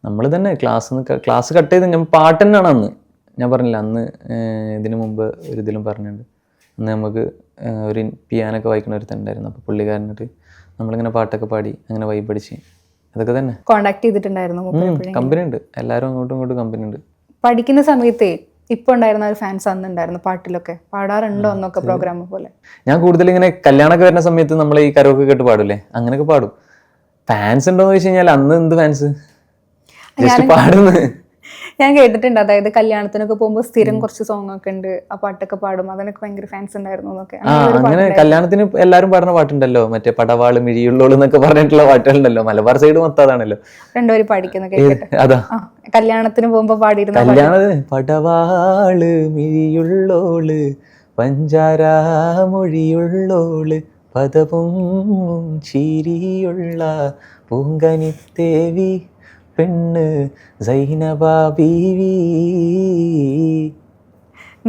നമ്മൾ തന്നെ class cut ചെയ്ത് ഞാൻ പാട്ട് തന്നെയാണ് അന്ന്. ഞാൻ പറഞ്ഞില്ല അന്ന് ഇതിനു മുമ്പ് ഒരു ഇതിലും പറഞ്ഞിട്ടുണ്ട്. അന്ന് നമുക്ക് ഒരു പിയാനൊക്കെ വായിക്കുന്ന ഒരുത്തുണ്ടായിരുന്നു. അപ്പോൾ പുള്ളിക്കാരനിട്ട് നമ്മളിങ്ങനെ പാട്ടൊക്കെ പാടി അങ്ങനെ വൈബ് അടിച്ച് അതൊക്കെ തന്നെ. കോണ്ടാക്ട് ചെയ്തിട്ടുണ്ടായിരുന്നു? കമ്പനി ഉണ്ട്, എല്ലാവരും അങ്ങോട്ടും ഇങ്ങോട്ടും കമ്പനി ഉണ്ട്. പഠിക്കുന്ന സമയത്ത് ഇപ്പൊ ഉണ്ടായിരുന്ന ഒരു ഫാൻസ് അന്നുണ്ടായിരുന്നു? പാട്ടിലൊക്കെ പാടാറുണ്ടോ അന്നൊക്കെ പ്രോഗ്രാം പോലെ? ഞാൻ കൂടുതൽ ഇങ്ങനെ കല്യാണമൊക്കെ വരുന്ന സമയത്ത് നമ്മൾ ഈ കരോക്കെ കേട്ട് പാടൂലേ, അങ്ങനെയൊക്കെ പാടും. ഫാൻസ് ഉണ്ടോന്ന് ചോദിച്ചു കഴിഞ്ഞാൽ അന്ന് എന്ത് ഫാൻസ്, ജസ്റ്റ് പാടുന്നു. ഞാൻ കേട്ടിട്ടുണ്ട്, അതായത് കല്യാണത്തിനൊക്കെ പോകുമ്പോൾ സ്ഥിരം കുറച്ച് സോങ് ഒക്കെ ഉണ്ട്, ആ പാട്ടൊക്കെ പാടും, അതിനൊക്കെ ഭയങ്കര ഫാൻസ് ഉണ്ടായിരുന്നു എന്നൊക്കെ. അങ്ങനെ കല്യാണത്തിന് എല്ലാവരും പാടുന്ന പാട്ടുണ്ടല്ലോ, മറ്റേ പടവാള് മിഴിയുള്ളോള് എന്നൊക്കെ പറഞ്ഞിട്ടുള്ള പാട്ടുകളുണ്ടല്ലോ. മലബാർ സൈഡ് മൊത്തം അതാണല്ലോ. രണ്ടുപേരും പഠിക്കുന്ന അതാ കല്യാണത്തിന് പോകുമ്പോ പാടിയിരുന്ന കല്യാണത്തിന് പടവാള് മിഴിയുള്ളോള് പഞ്ചാര മൊഴിയുള്ളോള് പദവും ചിരിയുള്ള പൂങ്കനിത്തേവി പെണ്ണ് സൈനബ ബീവി.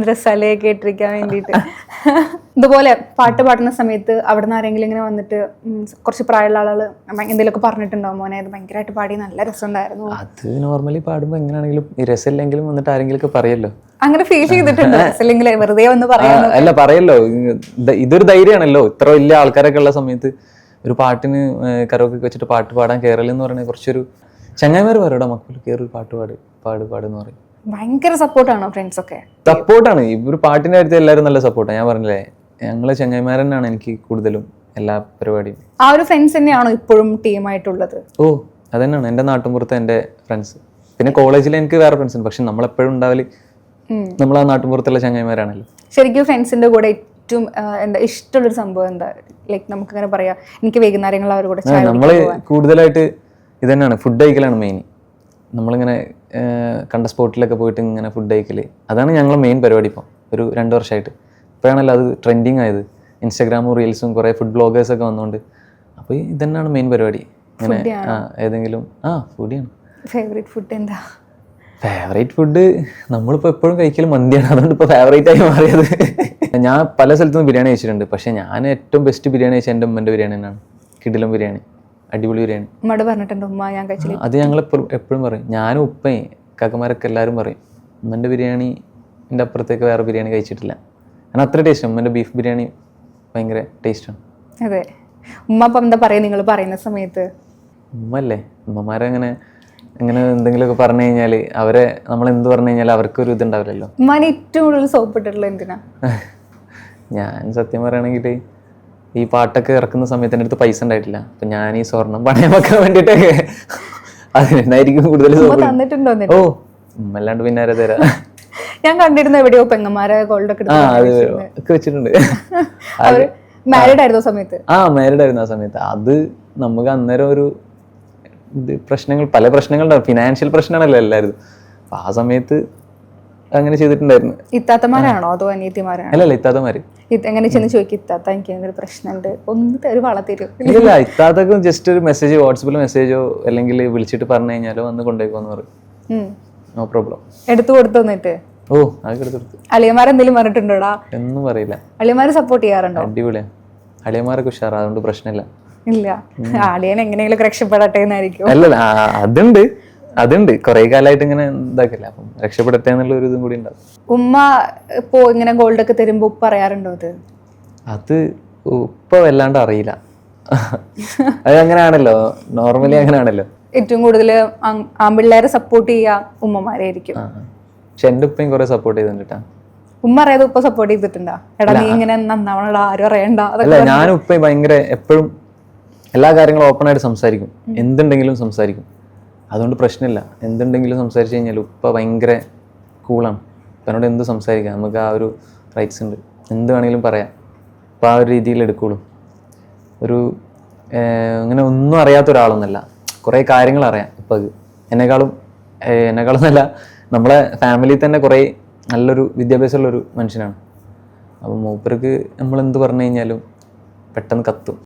ഡ്രസ്സല്ലേ കേട്ടിരിക്കാൻ വേണ്ടിയിട്ട്. ഇതുപോലെ പാട്ട് പാടുന്ന സമയത്ത് അവിടെ നിന്ന് ആരെങ്കിലും ഇങ്ങനെ വന്നിട്ട് കുറച്ച് പ്രായമുള്ള ആളുകൾ എന്തെങ്കിലുമൊക്കെ പറഞ്ഞിട്ടുണ്ടാവും, മോനെ അത് ഭയങ്കരമായിട്ട് പാടി നല്ല രസമുണ്ടായിരുന്നു? അത് നോർമലി പാടുമ്പോൾ എങ്ങനെയാണെങ്കിലും രസമില്ലെങ്കിലും വന്നിട്ട് ആരെങ്കിലും ഒക്കെ പറയല്ലോ. അങ്ങനെ ഫീൽ ചെയ്തിട്ടുണ്ട്? രസമില്ലെങ്കിൽ വെറുതെ ഒന്ന് പറയാം. അല്ല പറയല്ലോ, ഇതൊരു ധൈര്യമാണല്ലോ. ഇത്ര വലിയ ആൾക്കാരൊക്കെ ഉള്ള സമയത്ത് ഒരു പാട്ടിന് കരോക്കെ വെച്ചിട്ട് പാട്ട് പാടാൻ കയറലെന്ന് പറയുന്നത് കുറച്ചൊരു ചങ്ങായിമാർ പറയൂടാ, മക്കൾ കയറി പാട്ട് പാടെന്ന് പറയും. ഭയങ്കര സപ്പോർട്ടാണോ ഫ്രണ്ട്സ് ഒക്കെ? സപ്പോർട്ടാണ്. ഒരു പാട്ടിന്റെ കാര്യത്തിൽ എല്ലാവരും നല്ല സപ്പോർട്ടാണ്. ഞാൻ പറഞ്ഞില്ലേ, ഞങ്ങളെ ചങ്ങായിമാർ തന്നെയാണ് എനിക്ക് കൂടുതലും എല്ലാ പരിപാടിയും. ആ ഒരു ഫ്രണ്ട്സ് തന്നെയാണോ ഇപ്പോഴും ടീമായിട്ടുള്ളത്? ഓ അതന്നെയാണ് എൻ്റെ നാട്ടുമ്പുറത്തെ എൻ്റെ ഫ്രണ്ട്സ്. പിന്നെ കോളേജിൽ എനിക്ക് വേറെ ഫ്രണ്ട്സ് ഉണ്ട്, പക്ഷെ നമ്മളെപ്പോഴും ഉണ്ടാവല് നമ്മൾ ആ നാട്ടുമ്പുറത്തുള്ള ചങ്ങായിമാരാണല്ലോ. ശരിക്കും ഫ്രണ്ട്സിന്റെ കൂടെ ഏറ്റവും എന്താ ഇഷ്ടമുള്ളൊരു സംഭവം എന്താ? ലൈക്ക് നമുക്ക് അങ്ങനെ പറയാം, എനിക്ക് വൈകുന്നേരങ്ങൾ അവർ കൂടെ നമ്മള് കൂടുതലായിട്ട് ഇത് തന്നെയാണ്, ഫുഡ് കഴിക്കലാണ് മെയിൻ. നമ്മളിങ്ങനെ കണ്ട സ്പോട്ടിലൊക്കെ പോയിട്ട് ഇങ്ങനെ ഫുഡ് കഴിക്കല്, അതാണ് ഞങ്ങൾ മെയിൻ പരിപാടി. ഇപ്പം ഒരു 2 വർഷമായിട്ട് ഇപ്പോഴാണല്ലോ അത് ട്രെൻഡിങ് ആയത്. ഇൻസ്റ്റാഗ്രാമും റീൽസും കുറേ ഫുഡ് ബ്ലോഗേഴ്സൊക്കെ വന്നുകൊണ്ട്. അപ്പോൾ ഇത് തന്നെയാണ് മെയിൻ പരിപാടി. ഇങ്ങനെ ഏതെങ്കിലും ഫുഡിയാണ്. ഫേവറേറ്റ് ഫുഡ് എന്താ? ഫേവറേറ്റ് ഫുഡ് നമ്മളിപ്പോൾ എപ്പോഴും കഴിക്കൽ മന്തിയാണ്, അതുകൊണ്ട് ഇപ്പോൾ ഫേവറേറ്റ് ആയി മാറിയത്. ഞാൻ പല സ്ഥലത്തുനിന്ന് ബിരിയാണി കഴിച്ചിട്ടുണ്ട്, പക്ഷേ ഞാൻ ഏറ്റവും ബെസ്റ്റ് ബിരിയാണി കഴിച്ച എൻ്റെ ഉമ്മൻ്റെ ബിരിയാണി തന്നെയാണ്. കിടിലം ബിരിയാണി, അടിപൊളി ബിരിയാണി. ഉമ്മയോട് പറഞ്ഞിട്ടുണ്ട് ഉമ്മ ഞാൻ കഴിച്ചില്ല? അത് ഞങ്ങൾ എപ്പോഴും പറയും. ഞാനും ഉപ്പയും കാക്കമാരൊക്കെ എല്ലാവരും പറയും ഉമ്മൻ്റെ ബിരിയാണിൻ്റെ അപ്പുറത്തേക്ക് വേറെ ബിരിയാണി കഴിച്ചിട്ടില്ല. കാരണം അത്ര ടേസ്റ്റ്. ഉമ്മൻ്റെ ബീഫ് ബിരിയാണി ഭയങ്കര ടേസ്റ്റാണ്. അതെ. ഉമ്മ അപ്പം എന്താ പറയുക നിങ്ങൾ പറയുന്ന സമയത്ത്? ഉമ്മല്ലേ, ഉമ്മമാരങ്ങനെ എന്തെങ്കിലുമൊക്കെ പറഞ്ഞു കഴിഞ്ഞാൽ അവരെ നമ്മൾ എന്ത് പറഞ്ഞു കഴിഞ്ഞാൽ അവർക്കൊരു ഇതുണ്ടാവില്ലല്ലോ. ഉമ്മാനെ ഏറ്റവും കൂടുതൽ സോപ്പിട്ടിട്ടുള്ള എന്തിനാ? ഞാൻ സത്യം പറയുകയാണെങ്കിൽ ഈ പാട്ടൊക്കെ ഇറക്കുന്ന സമയത്ത് എൻ്റെ അടുത്ത് പൈസ ഉണ്ടായിട്ടില്ല. അപ്പം ഞാൻ ഈ സ്വർണം പണയം വെക്കാൻ വേണ്ടിയിട്ടൊക്കെ അതിനായിരിക്കും കൂടുതൽ. തന്നിട്ടുണ്ടോ? ഓ അല്ലാണ്ട് പിന്നെ ആരാ തരാ. ഞാൻ കണ്ടിരുന്നു എവിടെയോ പെങ്ങന്മാരെ ഗോൾഡൊക്കെ വെച്ചിട്ടുണ്ട്. മാരീഡ് ആയിരുന്ന സമയത്ത്? മാരീഡ് ആയിരുന്നു ആ സമയത്ത്. അത് നമുക്ക് അന്നേരം ഒരു പല പ്രശ്നങ്ങളുണ്ടാവും. ഫിനാൻഷ്യൽ പ്രശ്നമാണല്ലോ എല്ലാവരും. അപ്പം ആ സമയത്ത് അങ്ങനെ ചെയ്തിട്ടുണ്ടായിരുന്നു. ഇത്താത്തമാരാണോ അതോ അനിയത്തിമാരാണോ? അല്ലല്ല, ഇത്താത്തമാര്. എങ്ങനെ ചെന്ന് ചോദിക്കും, ഇത്താത്ത എനിക്ക് ഒരു പ്രശ്നമുണ്ട്, ഒന്ന് ഒരു വളർത്തിരും? ഇല്ല, ഇത്താത്തക്കും ജസ്റ്റ് ഒരു മെസ്സേജ്, വാട്സപ്പിൽ മെസ്സേജോ അല്ലെങ്കിൽ വിളിച്ചിട്ട് പറഞ്ഞു കഴിഞ്ഞാലോ വന്ന് കൊണ്ടുപോയിക്കോന്ന് പറയും. No problem. എടുത്തു കൊടുത്തു എന്നിട്ട്? ഓ അതൊക്കെ എടുത്തു കൊടുത്തു. അളിയന്മാരെന്തെങ്കിലും പറഞ്ഞിട്ടുണ്ടോടാ? ഒന്നും പറയില്ല. അളിയന്മാര് സപ്പോർട്ട് ചെയ്യാറുണ്ടോ? അടിപൊളിയാ, അളിയന്മാരൊക്കെ ഉഷാറാ, അതുകൊണ്ട് പ്രശ്നമില്ല. ഇല്ല, അളിയൻ എങ്ങനെയെങ്കിലും രക്ഷപ്പെടട്ടെ എന്നായിരിക്കും. അല്ല, അതുണ്ട് കുറെ കാലമായിട്ട് ഇങ്ങനെ ഇതാക്കില്ല, അപ്പം രക്ഷപ്പെടട്ടെ എന്നുള്ള ഒരു ഇതും കൂടി ഉണ്ടാവും. ഉമ്മ ഇപ്പോ ഇങ്ങനെ ഗോൾഡ് ഒക്കെ തരുമ്പോ ഉപ്പ പറയാറുണ്ടോ അത് ഉപ്പ വല്ലാണ്ട് അറിയില്ല. അത് അങ്ങനെയാണല്ലോ, നോർമലി അങ്ങനെയാണല്ലോ. ഏറ്റവും കൂടുതൽ ആൺപിള്ളേരെ സപ്പോർട്ട് ചെയ്യാ ഉമ്മമാരായിരിക്കും. പക്ഷെ എന്റെ ഉപ്പയും കുറെ സപ്പോർട്ട് ചെയ്തിട്ടാ. ഉമ്മ അറിയാതെ ഉപ്പ സപ്പോർട്ട് ചെയ്തിട്ടുണ്ടാ? എടാ നീ ഇങ്ങനെ നന്നാവണടാ, ആരും അറിയണ്ട? അല്ല, ഞാനും ഉപ്പയും ഭയങ്കര എപ്പോഴും എല്ലാ കാര്യങ്ങളും ഓപ്പൺ ആയിട്ട് സംസാരിക്കും. എന്തുണ്ടെങ്കിലും സംസാരിക്കും, അതുകൊണ്ട് പ്രശ്നമില്ല. എന്തുണ്ടെങ്കിലും സംസാരിച്ച് കഴിഞ്ഞാൽ ഉപ്പ ഭയങ്കര കൂളാണ്. എന്നോട് എന്ത് സംസാരിക്കാം, നമുക്ക് ആ ഒരു റൈറ്റ്സ് ഉണ്ട്, എന്ത് വേണമെങ്കിലും പറയാം. അപ്പോൾ ആ ഒരു രീതിയിൽ എടുക്കുള്ളൂ. ഇങ്ങനെ ഒന്നും അറിയാത്ത ഒരാളൊന്നുമല്ല, കുറേ കാര്യങ്ങൾ അറിയാം ഉപ്പക്ക്. എന്നെക്കാളും നല്ല നമ്മളെ ഫാമിലിയിൽ തന്നെ കുറേ നല്ലൊരു വിദ്യാഭ്യാസമുള്ളൊരു മനുഷ്യനാണ്. അപ്പം മൂപ്പർക്ക് നമ്മളെന്ത് പറഞ്ഞു കഴിഞ്ഞാലും പെട്ടെന്ന് കത്തും.